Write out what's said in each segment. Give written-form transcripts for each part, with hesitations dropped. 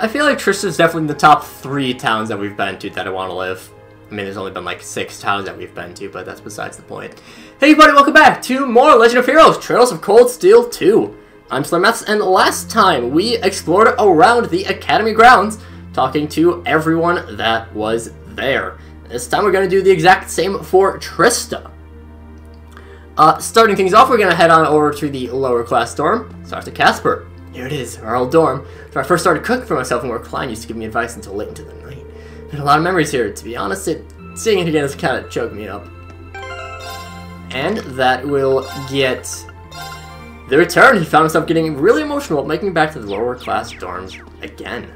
I feel like Trista is definitely in the top 3 towns that we've been to that I want to live. I mean, there's only been like 6 towns that we've been to, but that's besides the point. Hey everybody, welcome back to more Legend of Heroes, Trails of Cold Steel 2. I'm SlayerMathis, and last time we explored around the Academy grounds, talking to everyone that was there. This time we're going to do the exact same for Trista. Starting things off, we're going to head on over to the lower class dorm. Start to Casper. Here it is, our old dorm. So I first started cooking for myself and where Klein used to give me advice until late into the night. There's a lot of memories here. To be honest, seeing it again has kind of choked me up. And that will get the return. He found himself getting really emotional, making it back to the lower class dorms again.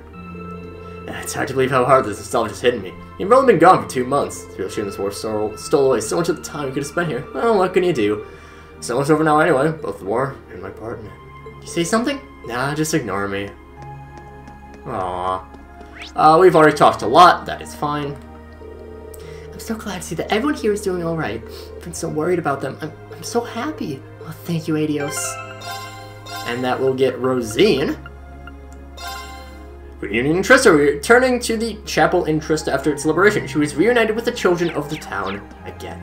It's hard to believe how hard this nostalgia just hitting me. You've only been gone for 2 months. The real shame this war stole away so much of the time we could have spent here. Well, what can you do? So much over now anyway, both the war and my part in it. Did you say something? Nah, just ignore me. Aww. We've already talked a lot, that is fine. I'm so glad to see that everyone here is doing alright. I've been so worried about them. I'm so happy. Oh, thank you, Adios. And that will get Rosine. Reunion in Trista. We're returning to the chapel in Trista after its liberation. She was reunited with the children of the town again.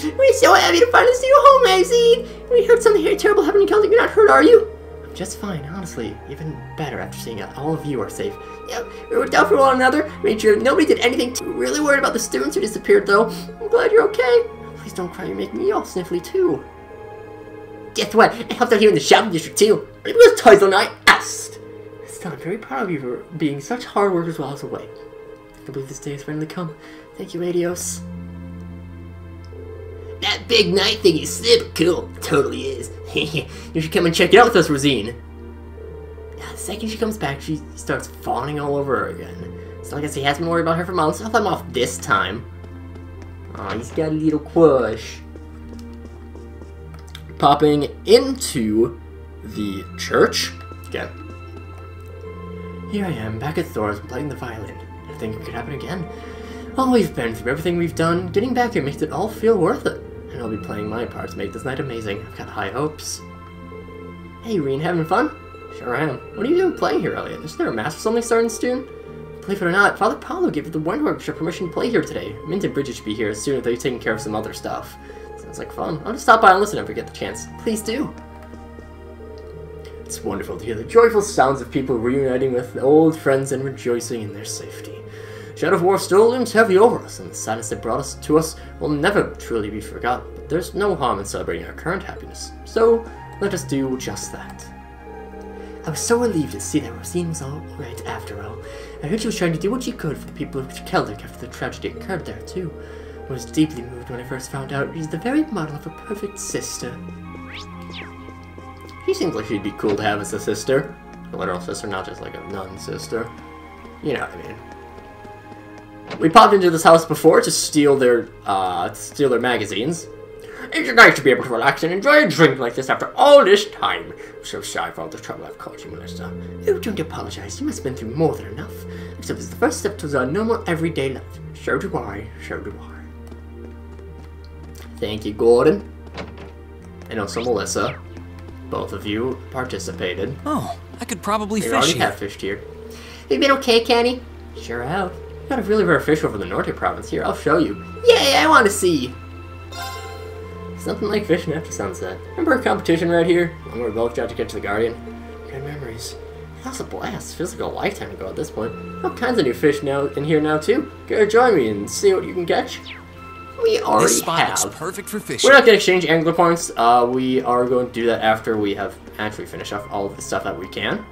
We're so happy to finally see you home, Maxine! We heard something very terrible happening. You're not hurt, are you? I'm just fine, honestly. Even better after seeing all of you are safe. Yeah, we were down for one another. Made sure nobody did anything. We're really worried about the students who disappeared, though. I'm glad you're okay. Please don't cry. You're making me all sniffly, too. Guess what? I helped out here in the shopping district, too. It was toys all night. I'm very proud of you for being such hard workers while I was away. I can't believe this day has finally come. Thank you, Adios. That big night thing is super cool. It totally is. You should come and check it out with us, Rosine. The second she comes back, she starts fawning all over her again. So I guess he has been worried about her for months. I'll let him off this time. Aw, he's got a little crush. Popping into the church. Okay. Here I am, back at Thor's, playing the violin. I think it could happen again. All we've been through, everything we've done, getting back here makes it all feel worth it. And I'll be playing my part to make this night amazing. I've got high hopes. Hey, Reen, having fun? Sure am. What are you doing playing here, Elliot? Isn't there a mass or something starting soon? Believe it or not, Father Paulo gave the Wonder Orchestra permission to play here today. Mint and Bridget should be here soon if they're taking care of some other stuff. Sounds like fun. I'll just stop by and listen if we get the chance. Please do. It's wonderful to hear the joyful sounds of people reuniting with old friends and rejoicing in their safety. Shadow of War still looms heavy over us, and the sadness that brought us to us will never truly be forgotten. But there's no harm in celebrating our current happiness, so let us do just that. I was so relieved to see that Rosine was all right after all. I heard she was trying to do what she could for the people of Keldric after the tragedy occurred there too. I was deeply moved when I first found out she's the very model of a perfect sister. She seems like she'd be cool to have as a sister. A literal sister, not just like a nun sister. You know what I mean. We popped into this house before to steal their magazines. It's nice to be able to relax and enjoy a drink like this after all this time. I'm so sorry for all the trouble I've caused you, Melissa. Oh, don't apologize. You must have been through more than enough. Except it's the first step towards our normal everyday life. So do I. So do I. Thank you, Gordon. And also Melissa. Both of you participated. Oh, I could probably fish already here. Catfished here. You been okay, Kenny? Sure have. Got a really rare fish over the Norte province. Here, I'll show you. Yay, I want to see! Something like fishing after sunset. Remember our competition right here? When we were both out to catch the Guardian? Good memories. That was a blast. Feels like a lifetime ago at this point. All kinds of new fish now in here now too. Go join me and see what you can catch. We already this spot have. looks perfect for fishing. We're not going to exchange angler points. We are going to do that after we have actually finished off all of the stuff that we can.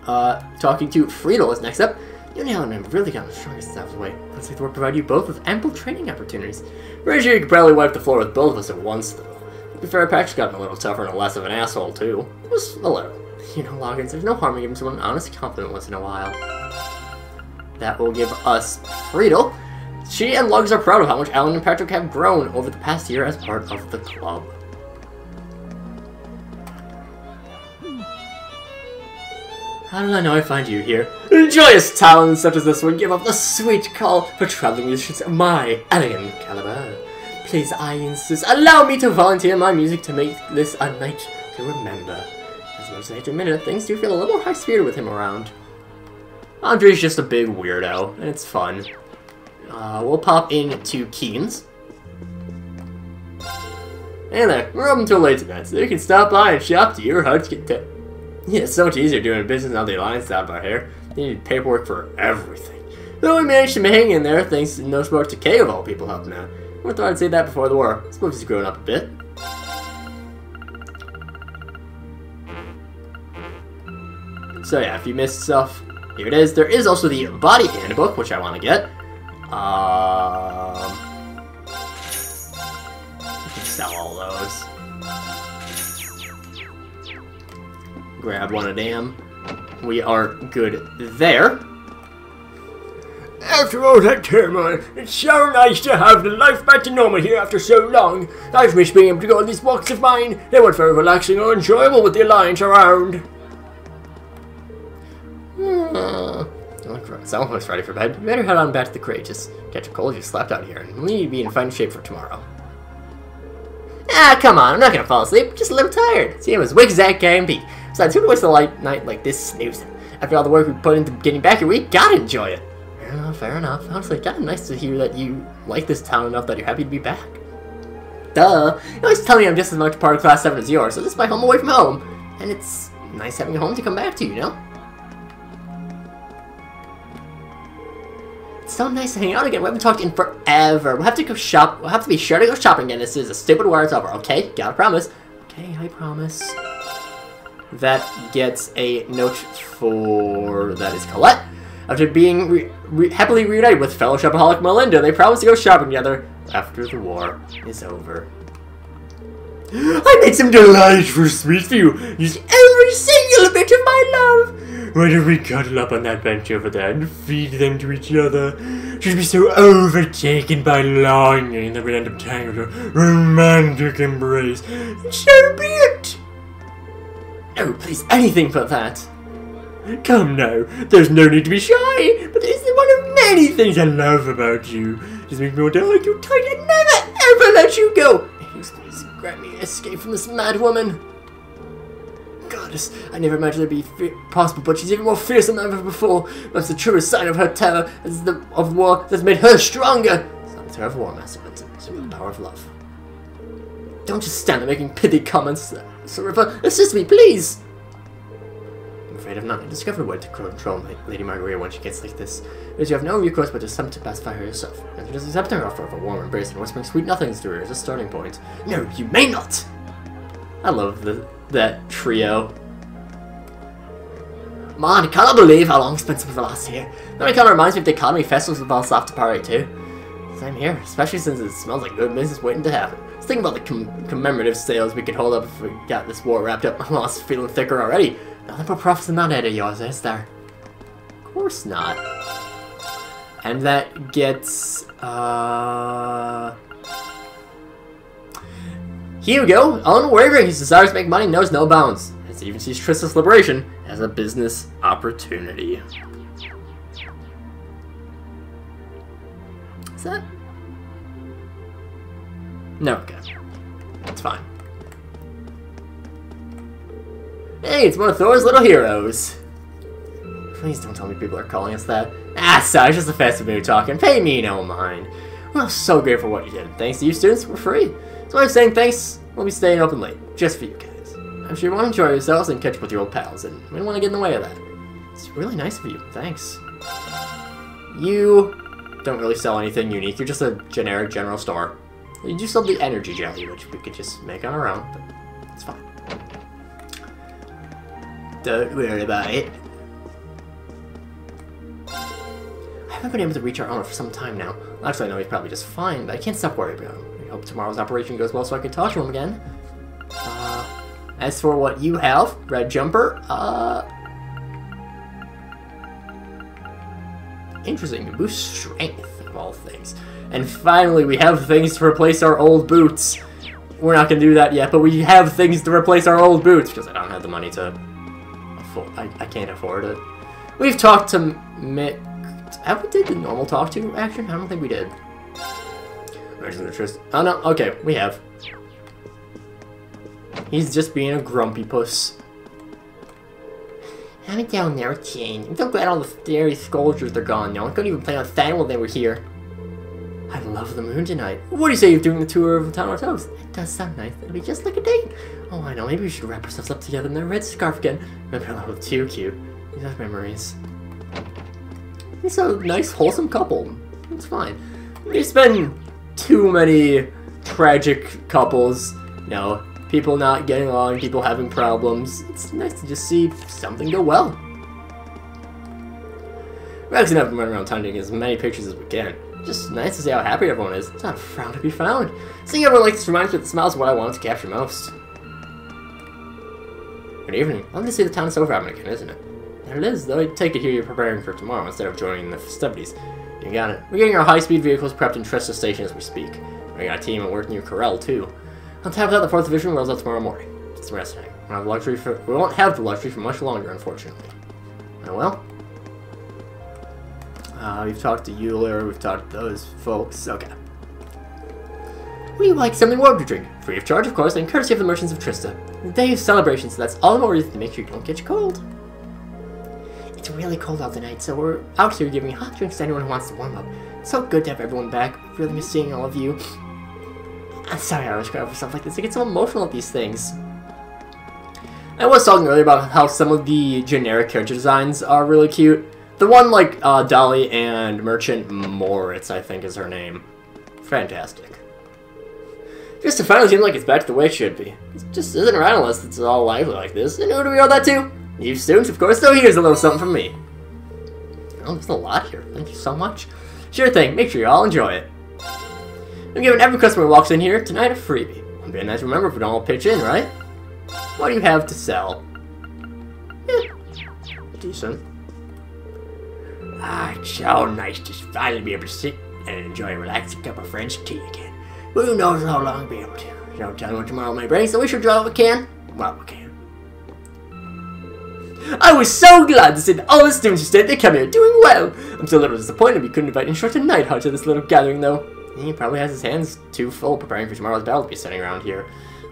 Talking to Friedel is next up. You know, and I've really gotten the strongest stuff away. Looks like the work provide you both with ample training opportunities. Pretty sure you could probably wipe the floor with both of us at once, though. To be fair, Patrick's gotten a little tougher and less of an asshole, too. Just a little. You know, Loggins, there's no harm in giving someone an honest compliment once in a while. That will give us Friedel. She and Lugs are proud of how much Alan and Patrick have grown over the past year as part of the club. How did I know I'd find you here? Joyous talents such as this one give up the sweet call for traveling musicians of my elegant caliber. Please, I insist, allow me to volunteer my music to make this a night to remember. As much as I hate to admit it, things do feel a little more high-spirited with him around. Andre's just a big weirdo, and it's fun. We'll pop into Keen's. Hey there, we're open until late tonight, so you can stop by and shop to your heart's content. Yeah, it's so much easier doing business now the Alliance out of our hair. They need paperwork for everything. Though we managed to hang in there thanks to No Smoke Decay of all people helping out. I thought I'd say that before the war. This movie's grown up a bit. So yeah, if you missed stuff, here it is. There is also the body handbook, which I want to get. You can sell all those. Grab one a damn. We are good there. After all that turmoil, it's so nice to have the life back to normal here after so long. I've missed being able to go on these walks of mine. They weren't very relaxing or enjoyable with the Alliance around. It's almost ready for bed. You better head on back to the crate. Just catch a cold if you slept out here, and we need to be in fine shape for tomorrow. Ah, come on, I'm not gonna fall asleep. Just a little tired. See, I'm as awake as that can be. Besides, who would waste a light night like this snoozing? After all the work we put into getting back here, we gotta enjoy it. Fair enough. Honestly, kinda nice to hear that you like this town enough that you're happy to be back. Duh. You always tell me I'm just as much part of Class 7 as yours, so this is my home away from home. And it's nice having a home to come back to, you know? It's so nice to hang out again. We haven't talked in forever. We'll have to go shop. We'll have to be sure to go shopping again. This is a stupid war. It's over. Okay? Gotta promise. Okay, I promise. That gets a note for... That is Colette. After being happily reunited with fellow shopaholic Melinda, they promise to go shopping together after the war is over. I made some delightful sweets for you. Use every single bit of my love. Why don't we cuddle up on that bench over there and feed them to each other? She'd be so overtaken by longing that we end up tangled in a romantic embrace. So be it. Oh, please, anything but that. Come now, there's no need to be shy, but this is one of many things I love about you. Just makes me want to hold you tight and never ever let you go. Please grant me an escape from this mad woman. Goddess, I never imagined it'd be possible, but she's even more fearsome than ever before. That's the truest sign of her terror, of war that's made her stronger. It's not the terror of war, Master, but it's the power of love. Don't just stand there making pithy comments. Sir River, assist me, please. I'm afraid I've not discovered a way to control Lady Margarita when she gets like this. Because you have no recourse but to attempt to pacify her yourself. And you just accept her offer of a warm embrace and whispering sweet nothings to her as a starting point. No, you may not! I love that trio. Man, I cannot believe how long it's been since we last here. That kind of reminds me of the economy festivals with Ball's after party too. Same here, especially since it smells like good business waiting to happen. Let's think about the commemorative sales we could hold up if we got this war wrapped up. I'm almost feeling thicker already. Nothing but profits in that head of yours, is there? Of course not. And that gets, Hugo, unwavering, his desires to make money knows no bounds. As he even sees Trista's liberation as a business opportunity. Is that? No, okay. That's fine. Hey, it's one of Thor's little heroes. Please don't tell me people are calling us that. Ah, sorry, it's just a festive mood talking. Pay me no mind. We're so grateful for what you did. Thanks to you students, we're free. So I'm saying thanks. We'll be staying open late, just for you guys. I'm sure you want to enjoy yourselves and catch up with your old pals, and we don't want to get in the way of that. It's really nice of you. Thanks. You don't really sell anything unique. You're just a generic general store. You do sell the energy jelly, which we could just make on our own, but it's fine. Don't worry about it. I haven't been able to reach our owner for some time now. Actually, I know he's probably just fine, but I can't stop worrying about him. I hope tomorrow's operation goes well so I can talk to him again. As for what you have, red jumper, interesting, to boost strength, of all things. And finally, we have things to replace our old boots. We're not going to do that yet, but we have things to replace our old boots, because I don't have the money to afford. I can't afford it. We've talked to Mick. Have we did the normal talk to action? I don't think we did. Trist. Oh no, okay, we have. He's just being a grumpy puss. I'm down there with Jane. I'm so glad all the scary soldiers are gone now. I couldn't even play on Fan while they were here. I love the moon tonight. What do you say you're doing the tour of the town ourselves? It does sound nice. It'll be just like a date. Oh, I know. Maybe we should wrap ourselves up together in that red scarf again. Maybe a little too cute. These are memories. It's a nice, wholesome couple. It's fine. There's been too many tragic couples. You know, people not getting along, people having problems. It's nice to just see something go well. We're actually not running around town taking as many pictures as we can. Just nice to see how happy everyone is. It's not a frown to be found. Seeing everyone like this reminds me that the smile is what I wanted to capture most. Good evening. Lovely to see the town is over again, isn't it? There it is, though I take it here you're preparing for tomorrow instead of joining the festivities. You got it. We're getting our high-speed vehicles prepped in Trista station as we speak. We got a team at work near Corel, too. On top of that, the 4th Division rolls out tomorrow morning. It's the rest of the night. We won't have the luxury for much longer, unfortunately. Oh well. We've talked to Euler, we've talked to those folks. Okay. Would you like something warm to drink? Free of charge, of course, and courtesy of the merchants of Trista. The day of celebration, so that's all the more reason to make sure you don't catch cold. It's really cold out tonight, so we're out here giving hot drinks to anyone who wants to warm up. It's so good to have everyone back. Really miss seeing all of you. I'm sorry I always cry over stuff like this. I get so emotional at these things. I was talking earlier about how some of the generic character designs are really cute. The one like Dolly and Merchant Moritz, I think is her name. Fantastic. Just to finally seem like it's back to the way it should be. It just isn't right unless it's all lively like this. And who do we owe that to? You students, of course, so here's a little something from me. Oh, there's a lot here. Thank you so much. Sure thing, make sure you all enjoy it. I'm giving every customer who walks in here tonight a freebie. It'd be nice to remember if we don't all pitch in, right? What do you have to sell? Decent. Ah, it's so nice to finally be able to sit and enjoy a relaxing cup of French tea again. Who knows how long I'll be able to. Don't tell me what tomorrow may bring, so we should draw what we can. Well, we can. I was so glad to see that all the students who stayed at the academy are doing well. I'm still a little disappointed we couldn't invite Instructor Nightheart to this little gathering, though. He probably has his hands too full preparing for tomorrow's battle to be sitting around here.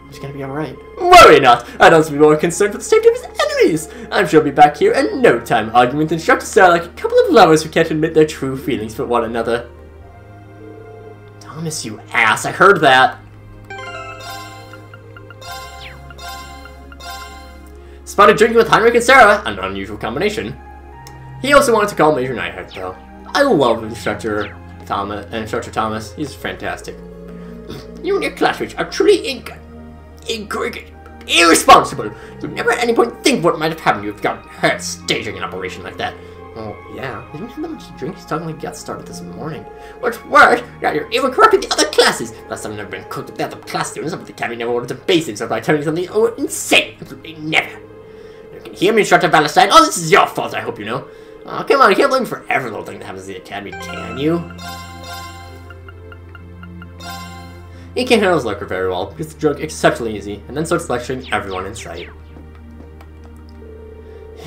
He's gonna be alright. Worry not! I don't seem to be more concerned for the safety of his enemies! I'm sure he'll be back here in no time, arguing with Instructor Sarah like a couple of lovers who can't admit their true feelings for one another. Thomas, you ass! I heard that! Spotted drinking with Heinrich and Sarah, an unusual combination. He also wanted to call Major Nightheart, though. I love Instructor Thomas. He's fantastic. You and your classmates are truly incorrigible, irresponsible. You'd never at any point think what might have happened if you got hurt staging an operation like that. Well, yeah, he didn't have that much to drink. He's talking like he got started this morning. What's worse, now you're even corrupting the other classes. Last time I've never been cooked with the other class students, but the academy never wanted to base himself by telling you something insane. Absolutely never. You can hear me, Instructor Valentine. Oh, this is your fault, I hope you know. Oh, come on, you can't blame me for every little thing that happens at the academy, can you? He can't handle his liquor very well, gets drunk exceptionally easy, and then starts lecturing everyone in sight.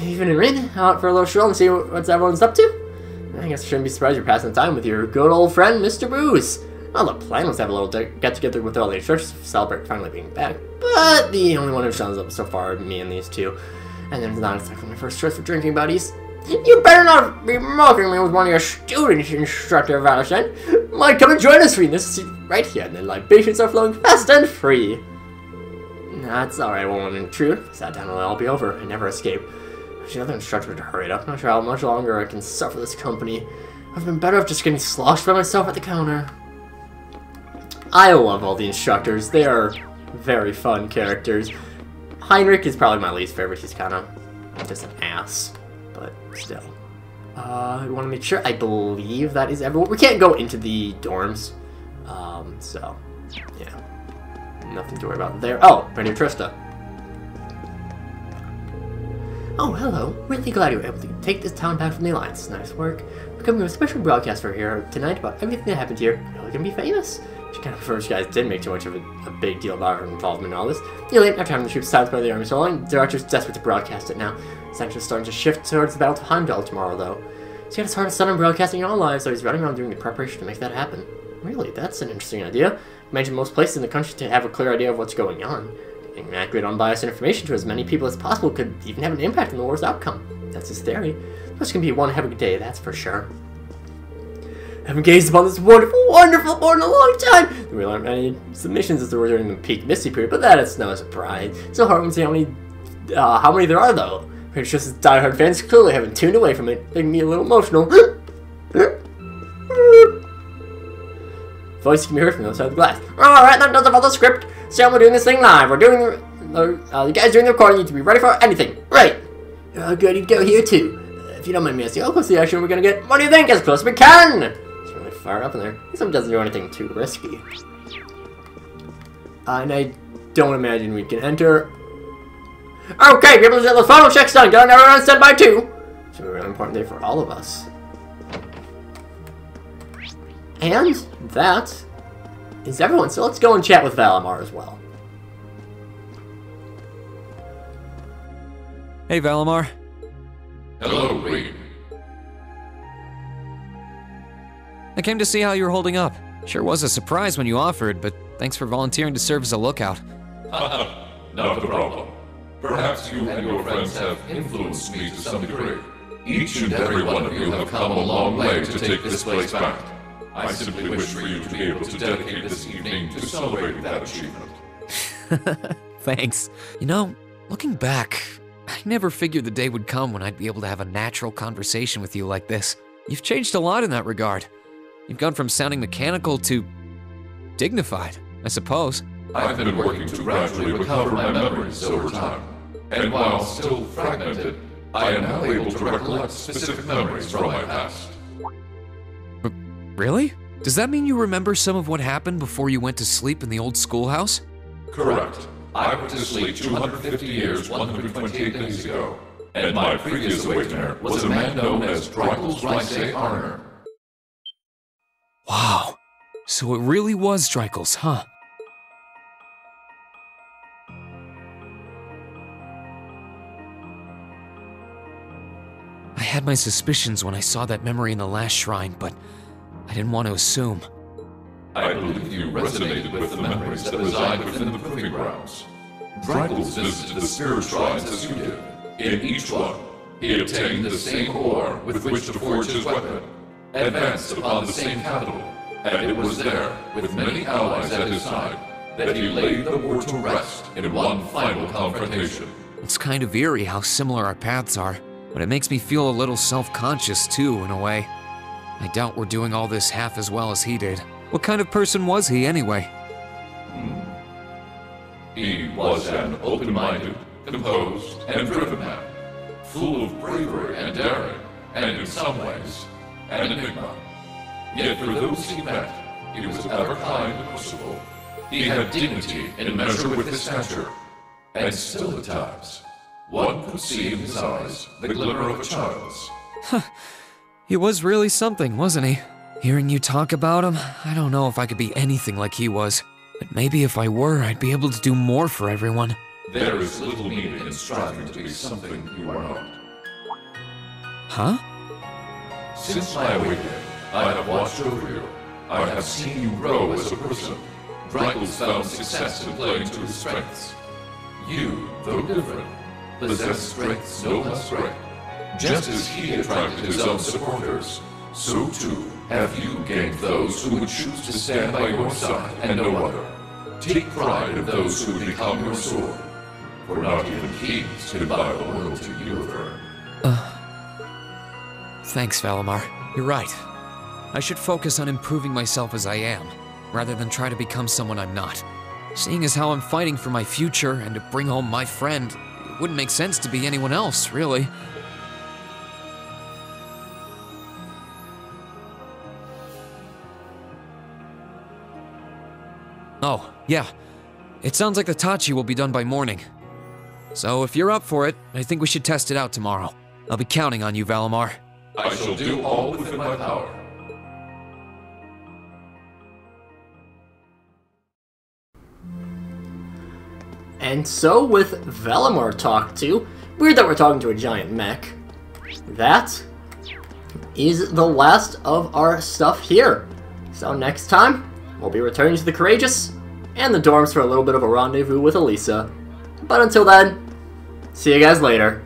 Even in Rin, out for a little stroll and see what everyone's up to? I guess I shouldn't be surprised you're passing the time with your good old friend, Mr. Booze. Well, the plan was to have a little get-together with all the instructors to celebrate finally being back, but the only one who shows up so far are me and these two. And then it's not exactly my first choice for drinking buddies. You better not be mocking me with one of your students, Instructor Valentine. Might come and join us, This seat right here, and the libations are flowing fast and free. That's alright, won't intrude. If I sat down, it'll all be over. I never escape. The other instructor to hurry it up. Not sure how much longer I can suffer this company. I've been better off just getting sloshed by myself at the counter. I love all the instructors. They are very fun characters. Heinrich is probably my least favorite. He's kind of just an ass. But still. I want to make sure. I believe that is everyone. We can't go into the dorms. So, yeah. Nothing to worry about there. Oh, right here, Trista. Oh, hello. Really glad you were able to take this town back from the Alliance. Nice work. We're coming to a special broadcaster here tonight about everything that happened here. You're going to be famous. She kind of prefers you guys didn't make too much of a big deal about her involvement in all this. Late after having the troops silenced by the army so long, the director's desperate to broadcast it now. It's actually starting to shift towards the Battle of Heimdall tomorrow, though. He's got his heart set on broadcasting in all lives, so he's running around doing the preparation to make that happen. Really, that's an interesting idea. Imagine most places in the country to have a clear idea of what's going on. Getting accurate, unbiased information to as many people as possible could even have an impact on the war's outcome. That's his theory. This can be one heck of a day, that's for sure. I haven't gazed upon this wonderful, wonderful board in a long time! We learned many submissions as we're during the peak Misty period, but that is no surprise. It's so hard to see how many there are, though. It's just as diehard fans clearly haven't tuned away from it, making me a little emotional. Voice can be heard from the other side of the glass. Alright, that does it for the script. So we're doing this thing live. We're doing you guys doing the recording, you need to be ready for anything. Right. Good, you go here too. If you don't mind me asking, how close to the action we're gonna get? What do you think? As close as we can! It's really far up in there. This one doesn't do anything too risky. And I don't imagine we can enter. Okay, people, the final check's done. Got everyone on standby too. It's a really important day for all of us. And that is everyone. So let's go and chat with Valimar as well. Hey, Valimar. Hello, Reed. I came to see how you were holding up. Sure was a surprise when you offered, but thanks for volunteering to serve as a lookout. Not a problem. Perhaps you and your friends have influenced me to some degree. Each and every one of you have come a long way to take this place back. I simply wish for you to be able to dedicate this evening to celebrating that achievement. Thanks. You know, looking back, I never figured the day would come when I'd be able to have a natural conversation with you like this. You've changed a lot in that regard. You've gone from sounding mechanical to dignified, I suppose. I've been working to gradually recover my memories over time. And while still fragmented, I am now able to recollect specific memories from my past. Really? Does that mean you remember some of what happened before you went to sleep in the old schoolhouse? Correct. I went to sleep 250 years, 128 days ago, and my previous awakener was a man known as Drykel's Rice Arner. Wow. So it really was Drykel's, huh? I had my suspicions when I saw that memory in the last shrine, but I didn't want to assume. I believe you resonated with the memories that reside within the proving grounds. Drykel's visited the spirit shrines as you did. In each one, he obtained the same ore with which to forge his weapon, advanced upon the same capital, and it was there, with many allies at his side, that he laid the war to rest in one final confrontation. It's kind of eerie how similar our paths are, but it makes me feel a little self-conscious too, in a way. I doubt we're doing all this half as well as he did. What kind of person was he, anyway? He was an open-minded, composed, and driven man, full of bravery and daring, and in some ways, an enigma. Yet for those he met, he was ever kind and merciful. He had dignity in measure with his stature, and still at times, one could see in his eyes the glimmer of a child's. He was really something, wasn't he? Hearing you talk about him, I don't know if I could be anything like he was. But maybe if I were, I'd be able to do more for everyone. There is little meaning in striving to be something you are not. Huh? Since my awakening, I have watched over you. I have seen you grow as a person. Drykel's found success in playing to his strengths. You, though different, possess strengths no less great. Just as he attracted his own supporters, so too have you gained those who would choose to stand by your side and no other. Take pride in those who would become your sword, for not even kings can buy the loyalty you have earned. Thanks, Valimar. You're right. I should focus on improving myself as I am, rather than try to become someone I'm not. Seeing as how I'm fighting for my future and to bring home my friend, it wouldn't make sense to be anyone else, really. Oh, yeah. It sounds like the Tachi will be done by morning. So if you're up for it, I think we should test it out tomorrow. I'll be counting on you, Valimar. I shall do all within my power. And so, with Valimar talked to, weird that we're talking to a giant mech, that is the last of our stuff here. So next time, we'll be returning to the Courageous and the dorms for a little bit of a rendezvous with Elisa. But until then, see you guys later.